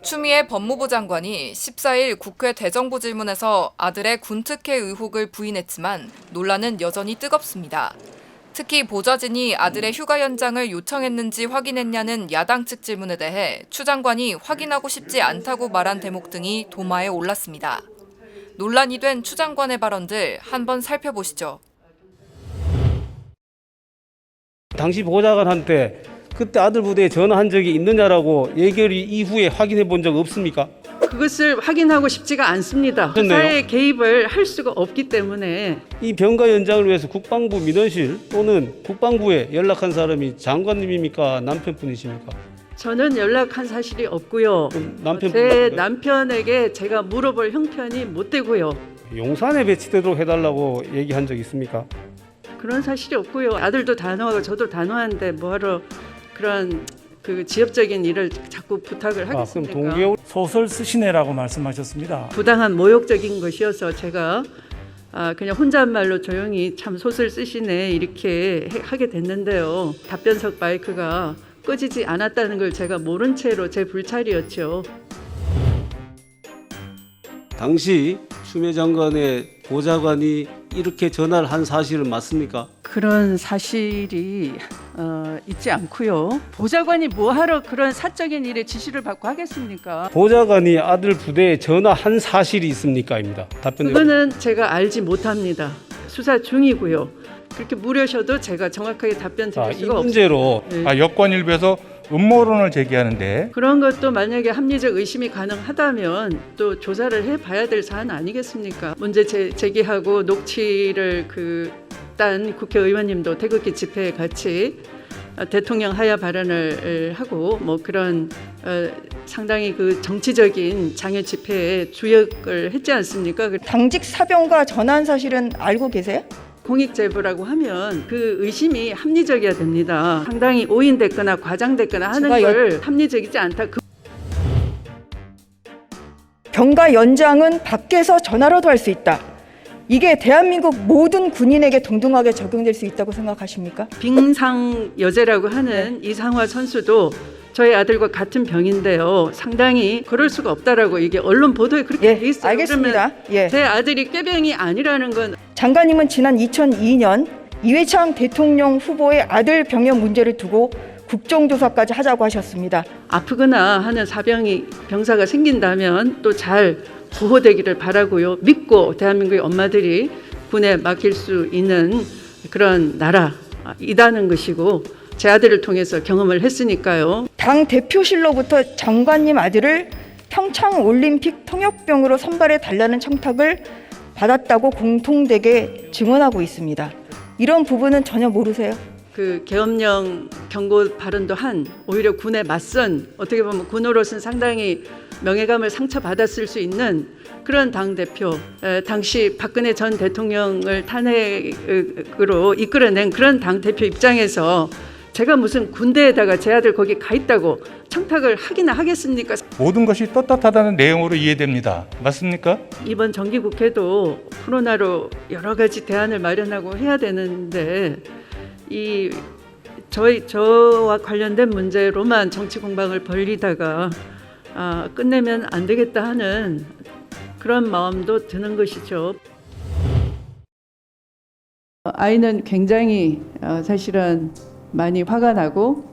추미애 법무부 장관이 14일 국회 대정부 질문에서 아들의 군특혜 의혹을 부인했지만 논란은 여전히 뜨겁습니다. 특히 보좌진이 아들의 휴가 연장을 요청했는지 확인했냐는 야당 측 질문에 대해 추 장관이 확인하고 싶지 않다고 말한 대목 등이 도마에 올랐습니다. 논란이 된 추 장관의 발언들 한번 살펴보시죠. 당시 보좌관한테 그때 아들 부대에 전화한 적이 있느냐라고 예결 이후에 확인해 본 적 없습니까? 그것을 확인하고 싶지가 않습니다. 수사에 개입을 할 수가 없기 때문에. 이 병가 연장을 위해서 국방부 민원실 또는 국방부에 연락한 사람이 장관님입니까? 남편분이십니까? 저는 연락한 사실이 없고요. 제 남편에게 제가 물어볼 형편이 못 되고요. 용산에 배치되도록 해달라고 얘기한 적 있습니까? 그런 사실이 없고요. 아들도 단호하고 저도 단호한데 뭐하러 그런 그 지엽적인 일을 자꾸 부탁을 하겠습니까? 그럼 동계호 소설 쓰시네라고 말씀하셨습니다. 부당한 모욕적인 것이어서 제가 그냥 혼잣말로 조용히 참 소설 쓰시네 이렇게 하게 됐는데요. 답변석 마이크가 꺼지지 않았다는 걸 제가 모른 채로 제 불찰이었죠. 당시 추미애 장관의 보좌관이 이렇게 전화를 한 사실은 맞습니까? 그런 사실이 있지 않고요. 보좌관이 뭐하러 그런 사적인 일에 지시를 받고 하겠습니까? 보좌관이 아들 부대에 전화한 사실이 있습니까?입니다. 답변. 그거는 제가 알지 못합니다. 수사 중이고요. 그렇게 물으셔도 제가 정확하게 답변 드릴 이 수가 없습니다. 문제로 여권 일부에서 음모론을 제기하는데 그런 것도 만약에 합리적 의심이 가능하다면 또 조사를 해봐야 될 사안 아니겠습니까? 문제 제기하고 녹취를 딴 국회의원님도 태극기 집회에 같이 대통령 하야 발언을 하고 뭐 그런 상당히 그 정치적인 장외 집회에 주역을 했지 않습니까? 당직 사병과 전화한 사실은 알고 계세요? 공익 제보라고 하면 그 의심이 합리적이어야 됩니다. 상당히 오인됐거나 과장됐거나 하는 걸 합리적이지 않다. 병가 연장은 밖에서 전화로도 할 수 있다. 이게 대한민국 모든 군인에게 동등하게 적용될 수 있다고 생각하십니까? 빙상여제라고 하는 이상화 선수도 저희 아들과 같은 병인데요. 상당히 그럴 수가 없다라고 이게 언론 보도에 그렇게 돼 있어요. 알겠습니다. 제 아들이 꾀병이 아니라는 건. 장관님은 지난 2002년 이회창 대통령 후보의 아들 병역 문제를 두고 국정조사까지 하자고 하셨습니다. 아프거나 하는 병사가 생긴다면 또 잘 보호되기를 바라고요. 믿고 대한민국의 엄마들이 군에 맡길 수 있는 그런 나라이다는 것이고 제 아들을 통해서 경험을 했으니까요. 당 대표실로부터 장관님 아들을 평창올림픽 통역병으로 선발해 달라는 청탁을 받았다고 공통되게 증언하고 있습니다. 이런 부분은 전혀 모르세요? 그 계엄령 경고 발언도 오히려 군에 맞선 어떻게 보면 군으로서는 상당히 명예감을 상처받았을 수 있는 그런 당대표, 당시 박근혜 전 대통령을 탄핵으로 이끌어낸 그런 당대표 입장에서 제가 무슨 군대에다가 제 아들 거기 가 있다고 청탁을 하기나 하겠습니까? 모든 것이 떳떳하다는 내용으로 이해됩니다. 맞습니까? 이번 정기국회도 코로나로 여러 가지 대안을 마련하고 해야 되는데 저와 관련된 문제로만 정치 공방을 벌리다가 끝내면 안 되겠다 하는 그런 마음도 드는 것이죠. 아이는 굉장히 사실은 많이 화가 나고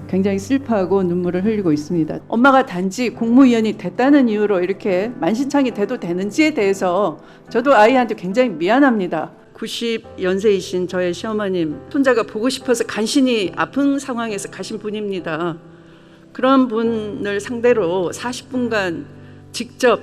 굉장히 슬퍼하고 눈물을 흘리고 있습니다. 엄마가 단지 국무위원이 됐다는 이유로 이렇게 만신창이 돼도 되는지에 대해서 저도 아이한테 굉장히 미안합니다. 90연세이신 저의 시어머님, 손자가 보고 싶어서 간신히 아픈 상황에서 가신 분입니다. 그런 분을 상대로 40분간 직접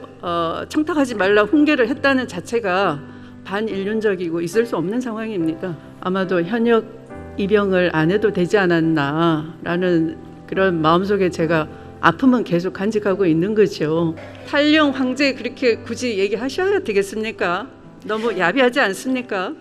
청탁하지 말라 훈계를 했다는 자체가 반인륜적이고 있을 수 없는 상황입니다. 아마도 현역 입영을 안 해도 되지 않았나라는 그런 마음속에 제가 아픔은 계속 간직하고 있는 거죠. 탈영 황제 그렇게 굳이 얘기하셔야 되겠습니까? 너무 야비하지 않습니까?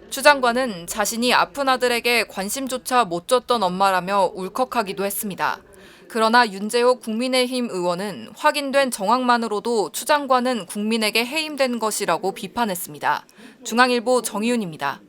추 장관은 자신이 아픈 아들에게 관심조차 못 줬던 엄마라며 울컥하기도 했습니다. 그러나 윤재호 국민의힘 의원은 확인된 정황만으로도 추 장관은 국민에게 해임된 것이라고 비판했습니다. 중앙일보 정희윤입니다.